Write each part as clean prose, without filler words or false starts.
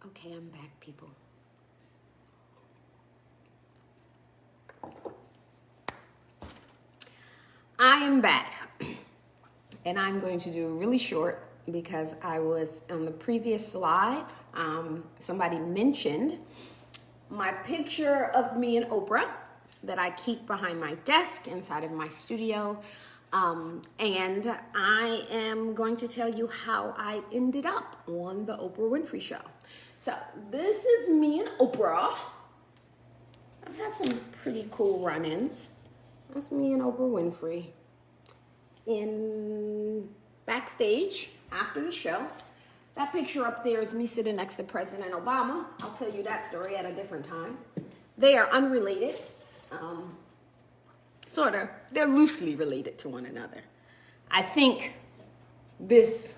Okay, I'm back, people. I am back, and I'm going to do really short because I was on the previous live. Somebody mentioned my picture of me and Oprah that I keep behind my desk inside of my studio. And I am going to tell you how I ended up on the Oprah Winfrey Show. So this is me and Oprah. I've had some pretty cool run-ins. That's me and Oprah Winfrey in backstage after the show. That picture up there is me sitting next to President Obama. I'll tell you that story at a different time. They are unrelated. Sort of. They're loosely related to one another. I think this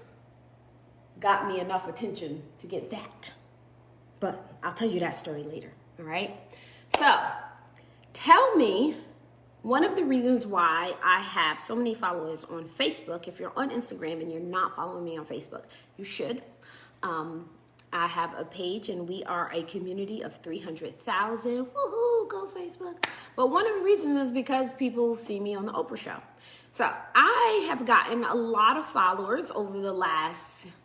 got me enough attention to get that. But I'll tell you that story later. All right? So, tell me one of the reasons why I have so many followers on Facebook. If you're on Instagram and you're not following me on Facebook, you should. I have a page and we are a community of 300,000. Woohoo, go Facebook. But one of the reasons is because people see me on the Oprah Show. So I have gotten a lot of followers over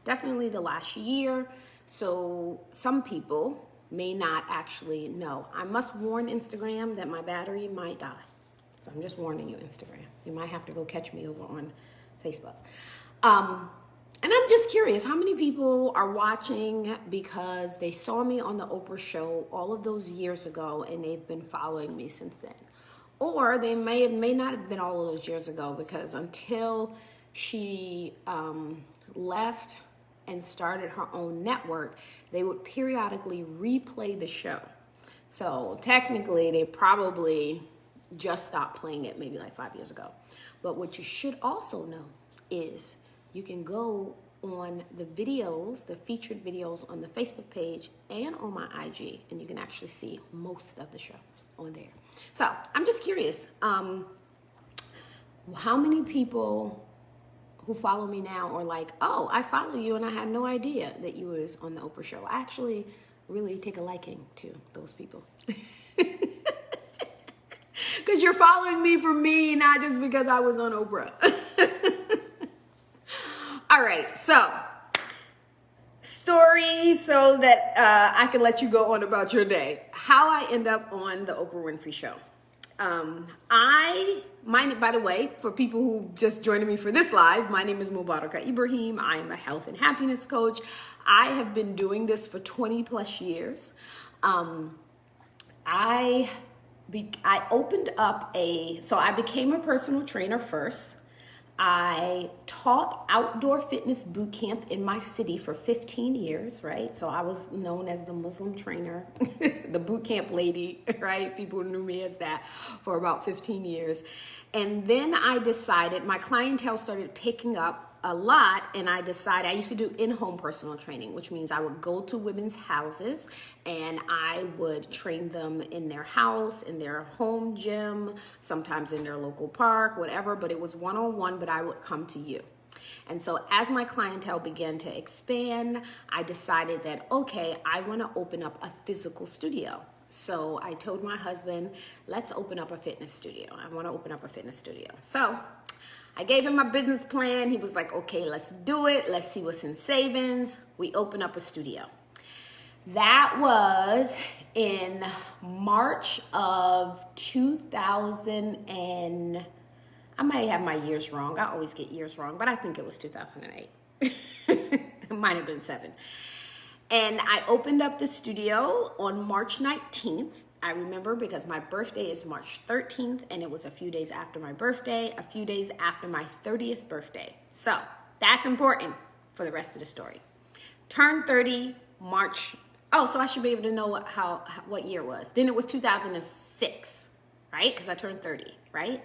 definitely the last year. So some people may not actually know. I must warn Instagram that my battery might die. So I'm just warning you, Instagram. You might have to go catch me over on Facebook. And I'm just curious, how many people are watching because they saw me on the Oprah Show all of those years ago and they've been following me since then? Or they may not have been all of those years ago because until she left and started her own network, they would periodically replay the show. So technically, they probably just stopped playing it maybe like 5 years ago. But what you should also know is you can go on the videos, the featured videos on the Facebook page and on my IG, and you can actually see most of the show on there. So I'm just curious, how many people who follow me now are like, oh, I follow you and I had no idea that you was on the Oprah Show. I actually really take a liking to those people. Because you're following me for me, not just because I was on Oprah. All right, so story so that I can let you go on about your day. How I end up on the Oprah Winfrey Show. By the way, for people who just joined me for this live, my name is Mubaraka Ibrahim. I am a health and happiness coach. I have been doing this for 20 plus years. I opened up so I became a personal trainer first. I taught outdoor fitness boot camp in my city for 15 years, right? So I was known as the Muslim trainer, the boot camp lady, right? People knew me as that for about 15 years. And then I decided my clientele started picking up a lot, and I decided I used to do in-home personal training, which means I would go to women's houses and I would train them in their house, in their home gym, sometimes in their local park, whatever, but it was one-on-one, but I would come to you. And so as my clientele began to expand, I decided that, okay, I want to open up a physical studio. So I told my husband, let's open up a fitness studio. I want to open up a fitness studio. So I gave him my business plan. He was like, okay, let's do it. Let's see what's in savings. We opened up a studio. That was in March of 2000 and I might have my years wrong. I always get years wrong, but I think it was 2008. It might have been 7. And I opened up the studio on March 19th. I remember because my birthday is March 13th, and it was a few days after my birthday, a few days after my 30th birthday. So that's important for the rest of the story. Turned 30 March. Oh, so I should be able to know what year it was. Then it was 2006, right? Because I turned 30, right?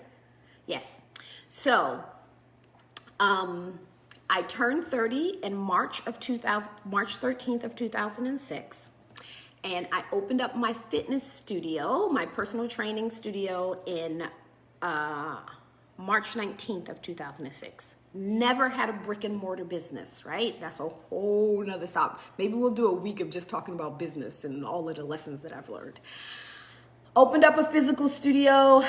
Yes. So I turned 30 in March 13th of 2006. And I opened up my fitness studio, my personal training studio in March 19th of 2006. never had a brick and mortar business, right? That's a whole nother stop. Maybe we'll do a week of just talking about business and all of the lessons that I've learned. Opened up a physical studio,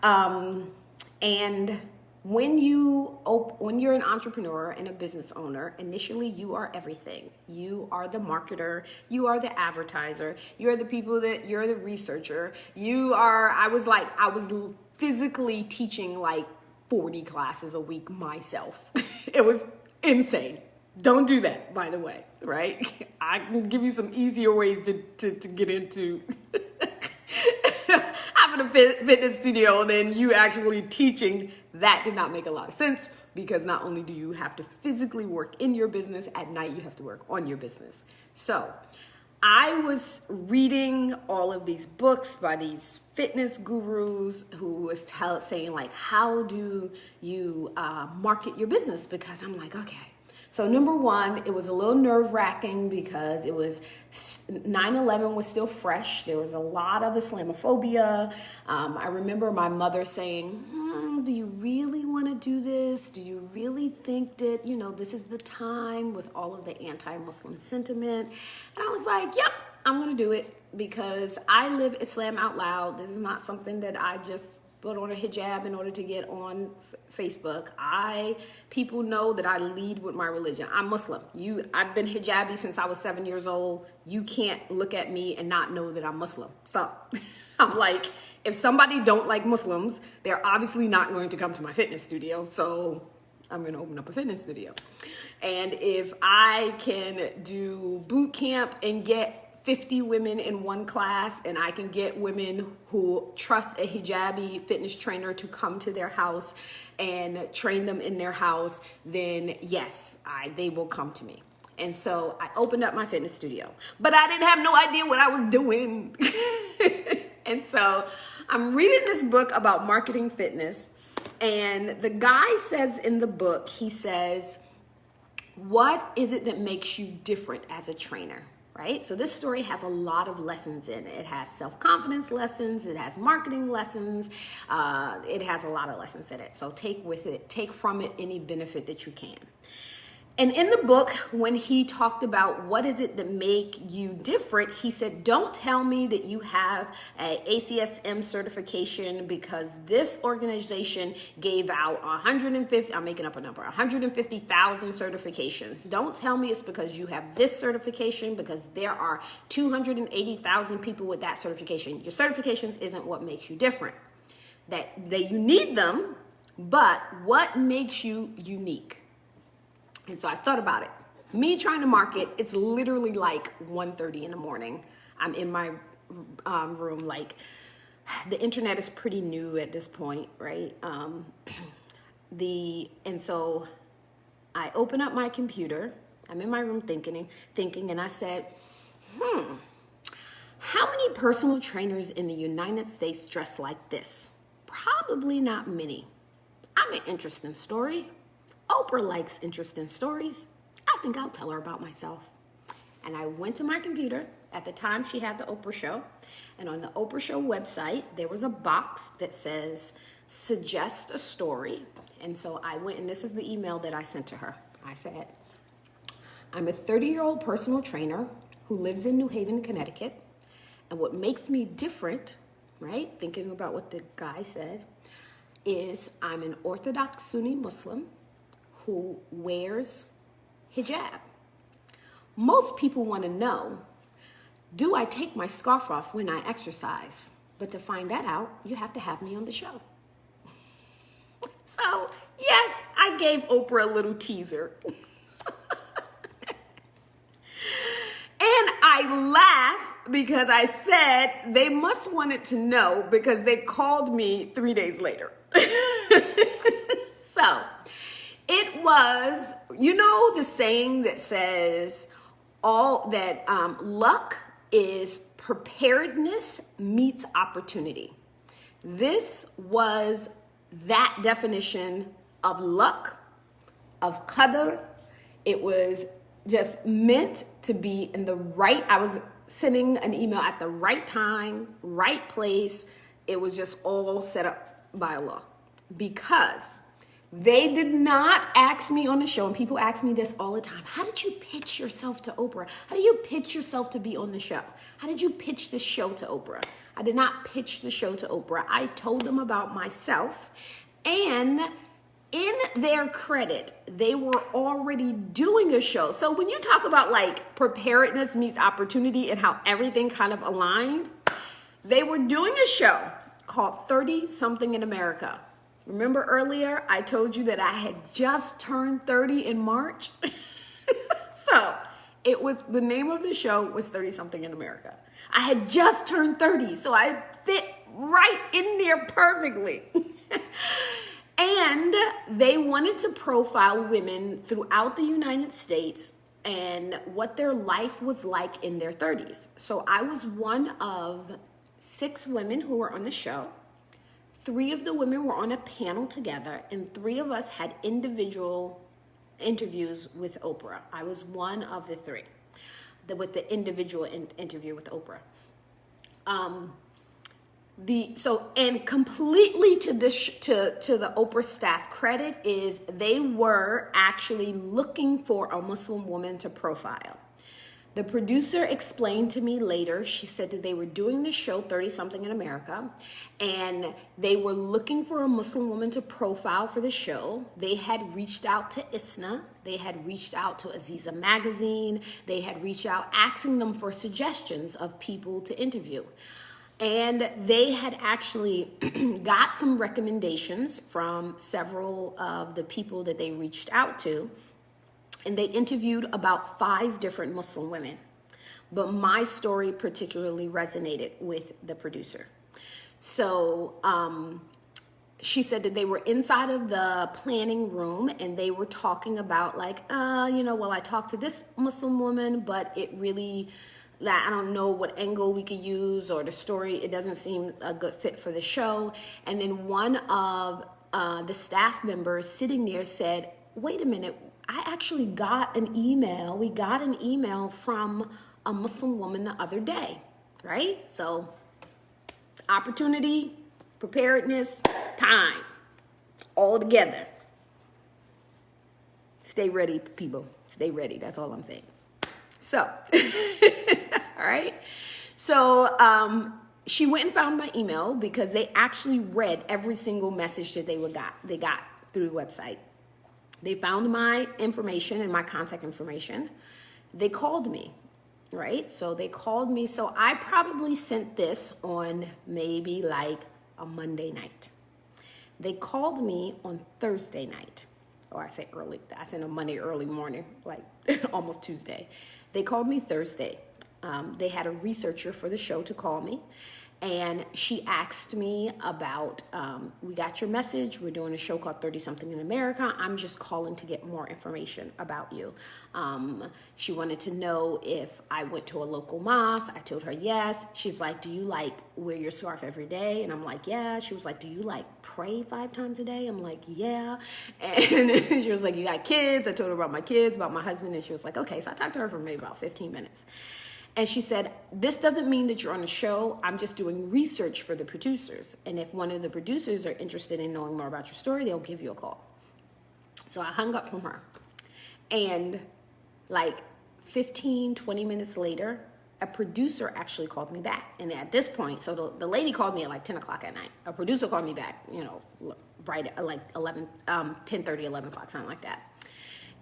and when you're an entrepreneur and a business owner, initially you are everything. You are the marketer, you are the advertiser, you're the researcher. I was physically teaching like 40 classes a week myself. It was insane. Don't do that, by the way, right? I can give you some easier ways to get into having a fitness studio than you actually teaching. That did not make a lot of sense, because not only do you have to physically work in your business, at night you have to work on your business. So I was reading all of these books by these fitness gurus who was saying like, how do you market your business? Because I'm like, okay. So number one, it was a little nerve-wracking because it was 9/11 was still fresh. There was a lot of Islamophobia. I remember my mother saying, do you really want to do this? Do you really think that, this is the time with all of the anti-Muslim sentiment? And I was like, yep, I'm going to do it because I live Islam out loud. This is not something that I just put on a hijab in order to get on Facebook. People know that I lead with my religion. I'm Muslim. I've been hijabi since I was 7 years old. You can't look at me and not know that I'm Muslim. So I'm like, if somebody don't like Muslims, they're obviously not going to come to my fitness studio. So I'm going to open up a fitness studio. And if I can do boot camp and get 50 women in one class, and I can get women who trust a hijabi fitness trainer to come to their house and train them in their house, then yes, they will come to me. And so I opened up my fitness studio, but I didn't have no idea what I was doing. And so I'm reading this book about marketing fitness, and the guy says in the book, he says, what is it that makes you different as a trainer? Right? So this story has a lot of lessons in it. It has self-confidence lessons. It has marketing lessons. It has a lot of lessons in it. So take from it any benefit that you can. And in the book, when he talked about what is it that make you different, he said, don't tell me that you have a ACSM certification because this organization gave out 150,000 certifications. Don't tell me it's because you have this certification, because there are 280,000 people with that certification. Your certifications isn't what makes you different. That you need them, but what makes you unique? And so I thought about it. Me trying to market, it's literally like 1:30 in the morning. I'm in my room. Like, the internet is pretty new at this point, right? And so I open up my computer. I'm in my room thinking, and I said, how many personal trainers in the United States dress like this? Probably not many. I'm an interesting story. Oprah likes interesting stories. I think I'll tell her about myself. And I went to my computer. At the time, she had the Oprah show. And on the Oprah show website, there was a box that says, suggest a story. And so I went, and this is the email that I sent to her. I said, I'm a 30-year-old personal trainer who lives in New Haven, Connecticut. And what makes me different, right, thinking about what the guy said, is I'm an Orthodox Sunni Muslim who wears hijab. Most people want to know, do I take my scarf off when I exercise? But to find that out, you have to have me on the show. So, yes, I gave Oprah a little teaser. And I laughed because I said they must wanted to know because they called me 3 days later. So, it was, the saying that says luck is preparedness meets opportunity. This was that definition of luck, of qadr. It was just meant to be I was sending an email at the right time, right place. It was just all set up by Allah. Because They did not ask me on the show, and people ask me this all the time. How did you pitch yourself to Oprah? How do you pitch yourself to be on the show? How did you pitch this show to Oprah? I did not pitch the show to Oprah. I told them about myself, and in their credit, they were already doing a show. So when you talk about like preparedness meets opportunity and how everything kind of aligned, they were doing a show called 30 Something in America. Remember earlier, I told you that I had just turned 30 in March? So it was, the name of the show was 30 Something in America. I had just turned 30, so I fit right in there perfectly. And they wanted to profile women throughout the United States and what their life was like in their 30s. So I was one of 6 women who were on the show. 3 of the women were on a panel together, and 3 of us had individual interviews with Oprah. I was one of the 3 with the individual interview with Oprah. And completely to the Oprah staff credit is they were actually looking for a Muslim woman to profile. The producer explained to me later, she said that they were doing the show 30 Something in America, and they were looking for a Muslim woman to profile for the show. They had reached out to ISNA, they had reached out to Aziza Magazine, they had reached out asking them for suggestions of people to interview. And they had actually got some recommendations from several of the people that they reached out to. And they interviewed about 5 different Muslim women. But my story particularly resonated with the producer. So she said that they were inside of the planning room and they were talking about like, I talked to this Muslim woman, but it really, I don't know what angle we could use or the story, it doesn't seem a good fit for the show. And then one of the staff members sitting there said, wait a minute, I actually got an email. We got an email from a Muslim woman the other day, right? So opportunity, preparedness, time, all together. Stay ready, people. Stay ready. That's all I'm saying. So, all right. So she went and found my email because they actually read every single message that they got through the website. They found my information and my contact information. They called me, right? So they called me. So I probably sent this on maybe like a Monday night. They called me on Thursday night. Or I say early, I sent a Monday early morning, like almost Tuesday. They called me Thursday. They had a researcher for the show to call me. And she asked me about, we got your message. We're doing a show called 30 Something in America. I'm just calling to get more information about you. She wanted to know if I went to a local mosque. I told her yes. She's like, do you like wear your scarf every day? And I'm like, yeah. She was like, do you like pray 5 times a day? I'm like, yeah. And she was like, you got kids? I told her about my kids, about my husband. And she was like, okay. So I talked to her for maybe about 15 minutes. And she said, this doesn't mean that you're on a show. I'm just doing research for the producers. And if one of the producers are interested in knowing more about your story, they'll give you a call. So I hung up from her. And like 15, 20 minutes later, a producer actually called me back. And at this point, so the lady called me at like 10 o'clock at night. A producer called me back, right at like 10:30, 11 o'clock, something like that.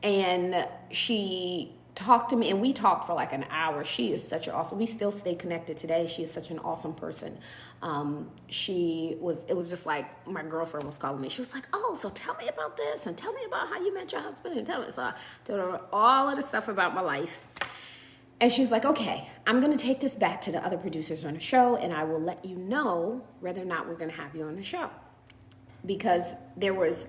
And she talked to me, and we talked for like an hour. She is such an awesome, we still stay connected today. She is such an awesome person. It was just like my girlfriend was calling me. She was like, oh, so tell me about this and tell me about how you met your husband and tell me. So I told her all of the stuff about my life. And she's like, okay, I'm going to take this back to the other producers on the show and I will let you know whether or not we're going to have you on the show. Because there was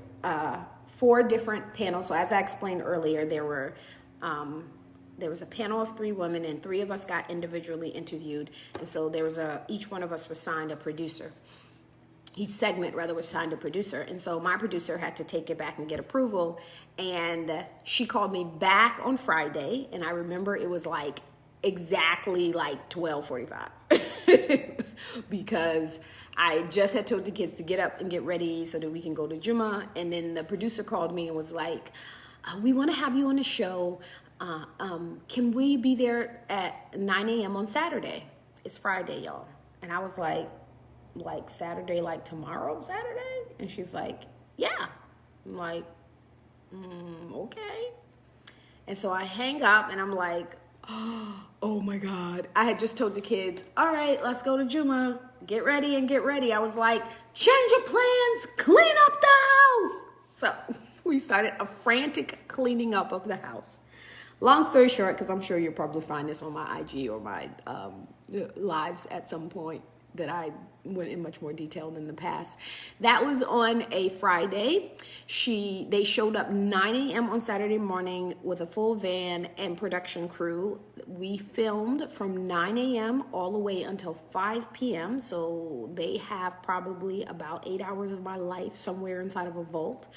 4 different panels. So as I explained earlier, there was a panel of 3 women and 3 of us got individually interviewed. And so each one of us was signed a producer. Each segment rather was signed a producer. And so my producer had to take it back and get approval. And she called me back on Friday. And I remember it was like exactly like 12:45. because I just had told the kids to get up and get ready so that we can go to Juma. And then the producer called me and was like, we want to have you on the show. Can we be there at 9 a.m. on Saturday? It's Friday, y'all. And I was like Saturday, like tomorrow, Saturday? And she's like, yeah. I'm like, okay. And so I hang up and I'm like, oh my God. I had just told the kids, all right, let's go to Juma. Get ready and get ready. I was like, change your plans, clean up the house. So we started a frantic cleaning up of the house. Long story short, because I'm sure you'll probably find this on my IG or my lives at some point, that I went in much more detail than the past. That was on a Friday. They showed up 9 a.m. on Saturday morning with a full van and production crew. We filmed from 9 a.m. all the way until 5 p.m. So they have probably about 8 hours of my life somewhere inside of a vault.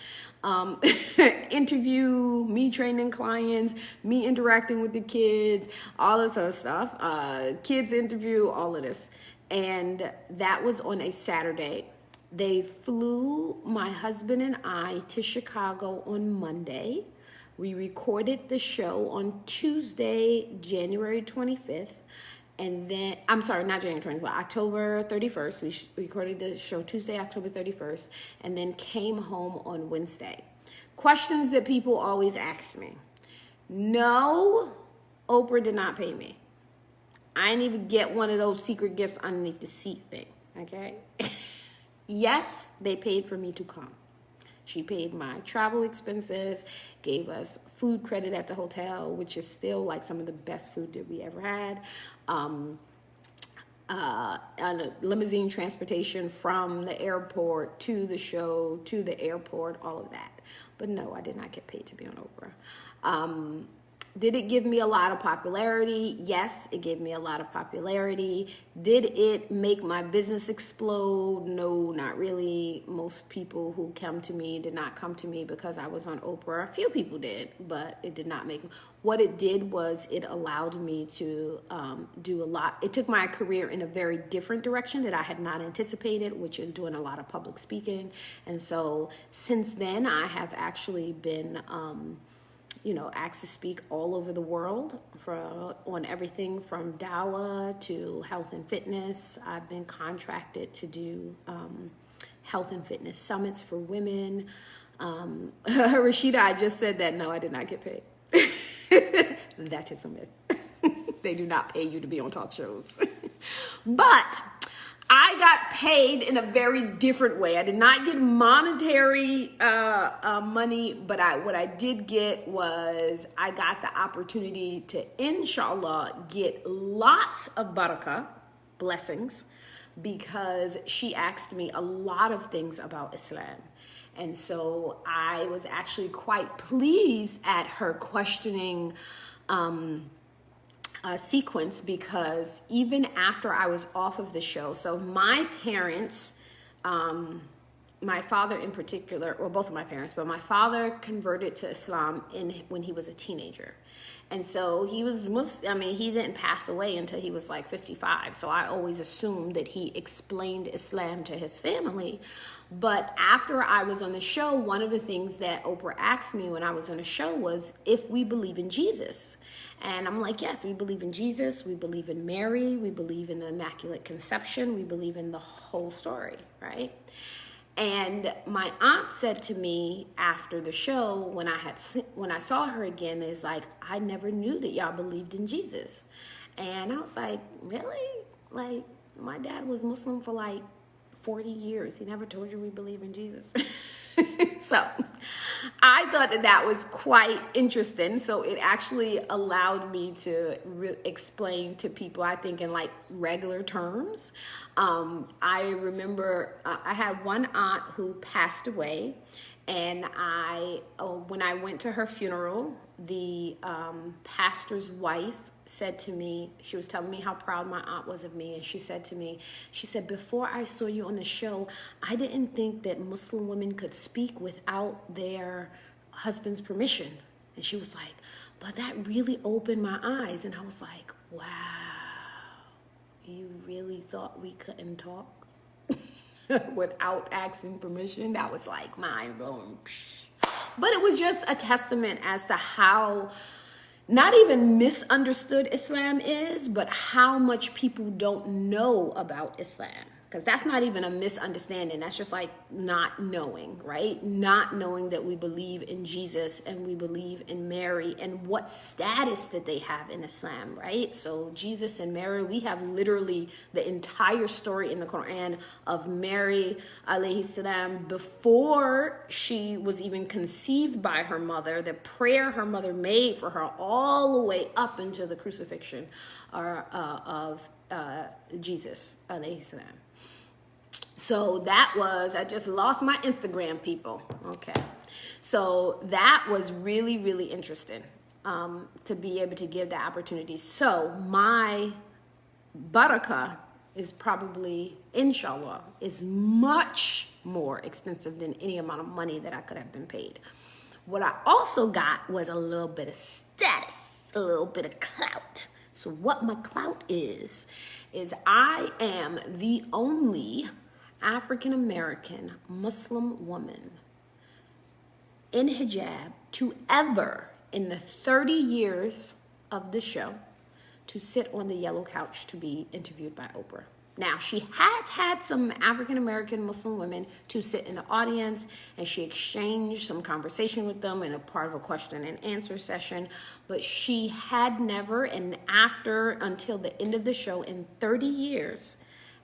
Interview, me training clients, me interacting with the kids, all this other stuff. Kids interview, all of this. And that was on a Saturday. They flew my husband and I to Chicago on Monday. We recorded the show on Tuesday, January 25th. And then, I'm sorry, not January 25th, October 31st. We recorded the show Tuesday, October 31st, and then came home on Wednesday. Questions that people always ask me. No, Oprah did not pay me. I didn't even get one of those secret gifts underneath the seat thing, okay? Yes, they paid for me to come. She paid my travel expenses, gave us food credit at the hotel, which is still like some of the best food that we ever had. And a limousine transportation from the airport to the show, to the airport, all of that. But no, I did not get paid to be on Oprah. Did it give me a lot of popularity? Yes, it gave me a lot of popularity. Did it make my business explode? No, not really. Most people who come to me did not come to me because I was on Oprah. A few people did, but it did not make me. What it did was it allowed me to do a lot. It took my career in a very different direction that I had not anticipated, which is doing a lot of public speaking. And so since then, I have actually been asked to speak all over the world on everything from dawah to health and fitness. I've been contracted to do health and fitness summits for women. Rashida, I just said that. No, I did not get paid. That is a myth. They do not pay you to be on talk shows. But I got paid in a very different way. I did not get monetary money, but what I did get was I got the opportunity to, inshallah, get lots of barakah, blessings, because she asked me a lot of things about Islam. And so I was actually quite pleased at her questioning sequence, because even after I was off of the show, so my parents, my father in particular, or both of my parents, but my father converted to Islam when he was a teenager. And so he was Muslim. He didn't pass away until he was like 55. So I always assumed that he explained Islam to his family. But after I was on the show, one of the things that Oprah asked me when I was on the show was if we believe in Jesus. And I'm like, yes, we believe in Jesus. We believe in Mary. We believe in the Immaculate Conception. We believe in the whole story, right? And my aunt said to me after the show, when I saw her again, is like, I never knew that y'all believed in Jesus. And I was like, really? Like, my dad was Muslim for like 40 years. He never told you we believe in Jesus. So I thought that was quite interesting. So it actually allowed me to explain to people, I think, in like regular terms. I remember I had one aunt who passed away, and when I went to her funeral, the pastor's wife said to me, she was telling me how proud my aunt was of me, and she said to me, before I saw you on the show, I didn't think that Muslim women could speak without their husband's permission. And she was like, but that really opened my eyes. And I was like, wow, You really thought we couldn't talk without asking permission? That was like mind blowing. But it was just a testament as to how not even misunderstood Islam is, but how much people don't know about Islam. Because that's not even a misunderstanding. That's just like not knowing, right? Not knowing that we believe in Jesus and we believe in Mary and what status that they have in Islam, right? So Jesus and Mary, we have literally the entire story in the Quran of Mary, alayhi salam, before she was even conceived by her mother, the prayer her mother made for her all the way up into the crucifixion of Jesus, alayhi salam. So that was, I just lost my Instagram, people. Okay. So that was really, really interesting to be able to give the opportunity. So my barakah is probably, inshallah, is much more extensive than any amount of money that I could have been paid. What I also got was a little bit of status, a little bit of clout. So what my clout is I am the only African-American Muslim woman in hijab to ever, in the 30 years of the show, to sit on the yellow couch to be interviewed by Oprah. Now, she has had some African-American Muslim women to sit in the audience, and she exchanged some conversation with them in a part of a question and answer session, but she had never, and after, until the end of the show, in 30 years,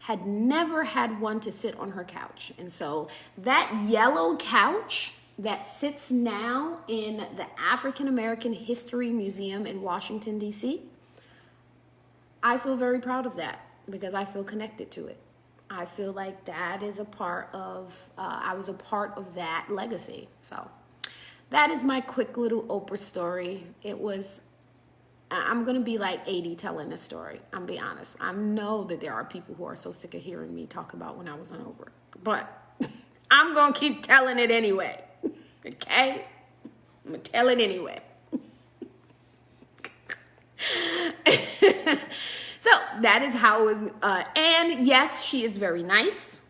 had never had one to sit on her couch. And so that yellow couch that sits now in the African American History Museum in Washington, D.C., I feel very proud of that because I feel connected to it. I feel like that is a part of, I was a part of that legacy. So that is my quick little Oprah story. It was, I'm going to be like 80 telling this story. I'm be honest. I know that there are people who are so sick of hearing me talk about when I was on Oprah, but I'm going to keep telling it anyway. Okay? I'm going to tell it anyway. So that is how it was. And yes, she is very nice.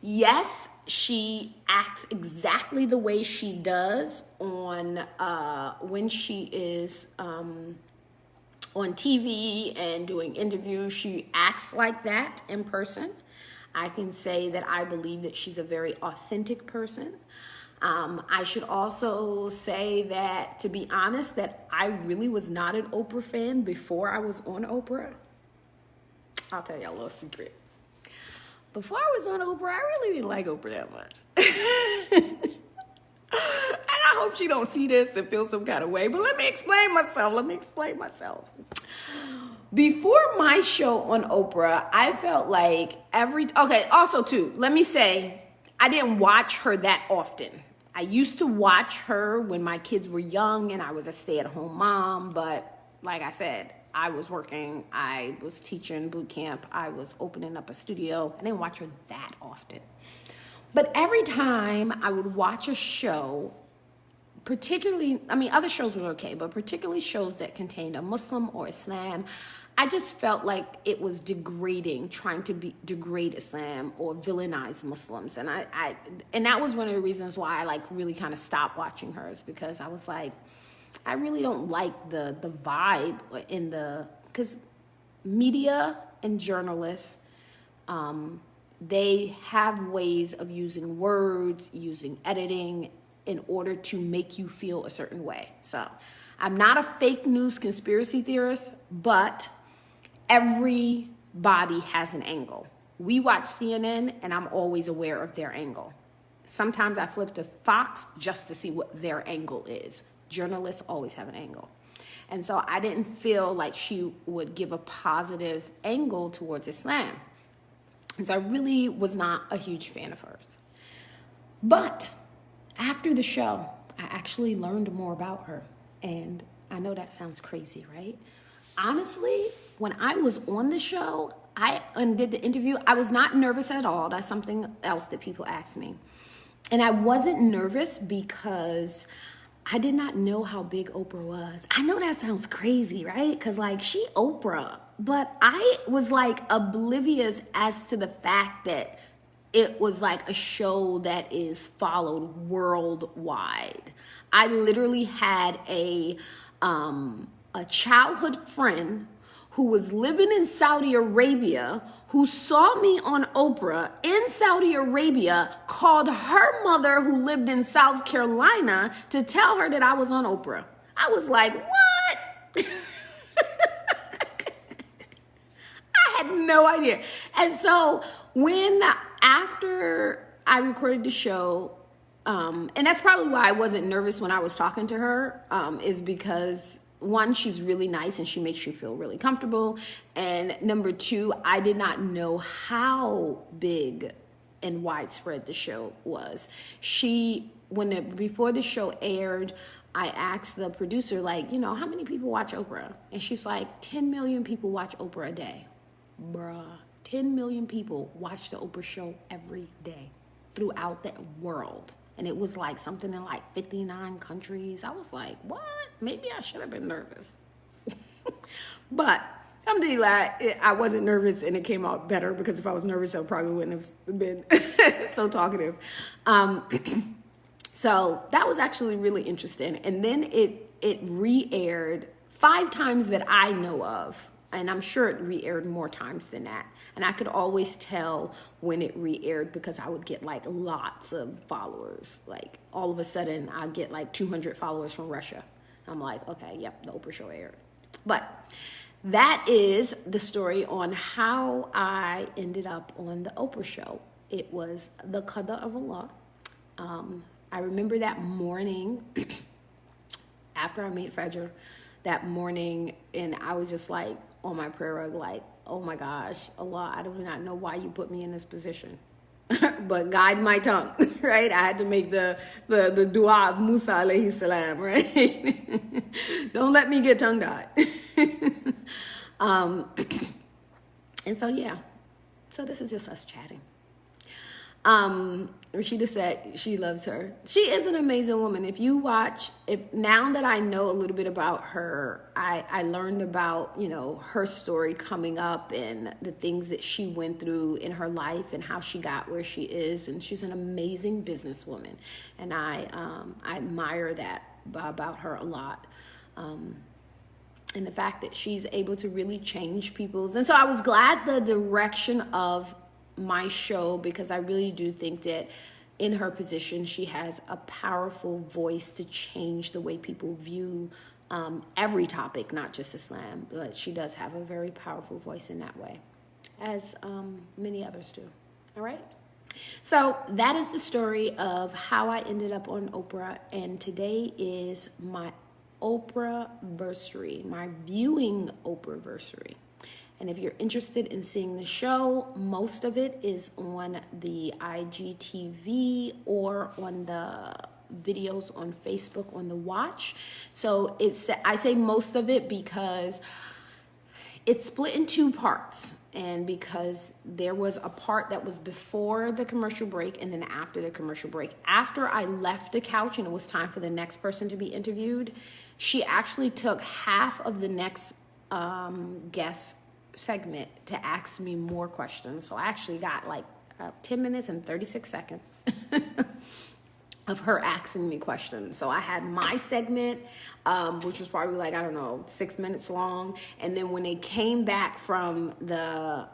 Yes, she acts exactly the way she does on when she is on TV and doing interviews. She acts like that in person. I can say that I believe that she's a very authentic person. I should also say that, to be honest, that I really was not an Oprah fan before I was on Oprah. I'll tell y'all a little secret. Before I was on Oprah, I really didn't like Oprah that much. And I hope she don't see this and feel some kind of way, but let me explain myself. Before my show on Oprah, I felt like also too, let me say, I didn't watch her that often. I used to watch her when my kids were young and I was a stay-at-home mom, but like I said, I was working, I was teaching boot camp, I was opening up a studio. I didn't watch her that often. But every time I would watch a show, particularly, other shows were okay, but particularly shows that contained a Muslim or Islam, I just felt like it was degrading, trying to degrade Islam or villainize Muslims. And and that was one of the reasons why I really kind of stopped watching hers, because I was like, I really don't like the vibe because media and journalists, they have ways of using words, using editing in order to make you feel a certain way. So I'm not a fake news conspiracy theorist, but everybody has an angle. We watch CNN and I'm always aware of their angle. Sometimes I flip to Fox just to see what their angle is. Journalists always have an angle. And so I didn't feel like she would give a positive angle towards Islam. And so I really was not a huge fan of hers. But after the show, I actually learned more about her. And I know that sounds crazy, right? Honestly, when I was on the show, and did the interview, I was not nervous at all. That's something else that people ask me. And I wasn't nervous because I did not know how big Oprah was. I know that sounds crazy, right? Because she Oprah. but I was like oblivious as to the fact that it was like a show that is followed worldwide. I literally had a childhood friend who was living in Saudi Arabia, who saw me on Oprah in Saudi Arabia, called her mother who lived in South Carolina to tell her that I was on Oprah. I was like, what? I had no idea. And so after I recorded the show, and that's probably why I wasn't nervous when I was talking to her, is because one, she's really nice and she makes you feel really comfortable. And number two, I did not know how big and widespread the show was. Before the show aired, I asked the producer, like, how many people watch Oprah? And she's like, 10 million people watch Oprah a day. Bruh, 10 million people watch the Oprah show every day throughout the world. And it was like something in like 59 countries. I was like, what? Maybe I should have been nervous. But alhamdulillah, I wasn't nervous and it came out better, because if I was nervous, I probably wouldn't have been so talkative. So that was actually really interesting. And then it re-aired 5 times that I know of. And I'm sure it re-aired more times than that. And I could always tell when it re-aired because I would get like lots of followers. Like all of a sudden I get like 200 followers from Russia. I'm like, okay, yep, the Oprah show aired. But that is the story on how I ended up on the Oprah show. It was the qadar of Allah. I remember that morning after I made Fajr, that morning, and I was just like on my prayer rug, like, oh my gosh, Allah, I do not know why you put me in this position, but guide my tongue, right? I had to make the dua of Musa alayhi salam, right? Don't let me get tongue tied. And so, yeah, so this is just us chatting. Rashida said she loves her. She is an amazing woman. Now that I know a little bit about her, I learned about, her story coming up and the things that she went through in her life and how she got where she is. And she's an amazing businesswoman. And I admire that about her a lot. And the fact that she's able to really change people's. And so I was glad the direction of my show, because I really do think that in her position, she has a powerful voice to change the way people view every topic, not just Islam, but she does have a very powerful voice in that way, as many others do. All right. So that is the story of how I ended up on Oprah. And today is my Oprah-versary, my viewing Oprah-versary. And if you're interested in seeing the show, most of it is on the IGTV or on the videos on Facebook on the Watch. So I say most of it because it's split in 2 parts. And because there was a part that was before the commercial break and then after the commercial break. After I left the couch and it was time for the next person to be interviewed, she actually took half of the next guest segment to ask me more questions. So I actually got like 10 minutes and 36 seconds of her asking me questions. So I had my segment, which was probably like, 6 minutes long. And then when they came back from the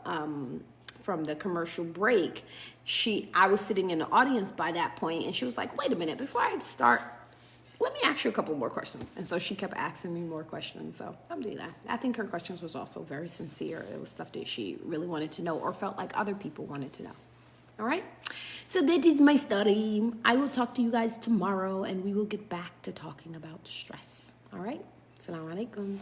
commercial break, I was sitting in the audience by that point, and she was like, wait a minute, before I start, let me ask you a couple more questions. And so she kept asking me more questions. So alhamdulillah. I think her questions was also very sincere. It was stuff that she really wanted to know or felt like other people wanted to know. All right. So that is my story. I will talk to you guys tomorrow and we will get back to talking about stress. All right. Assalamu alaikum.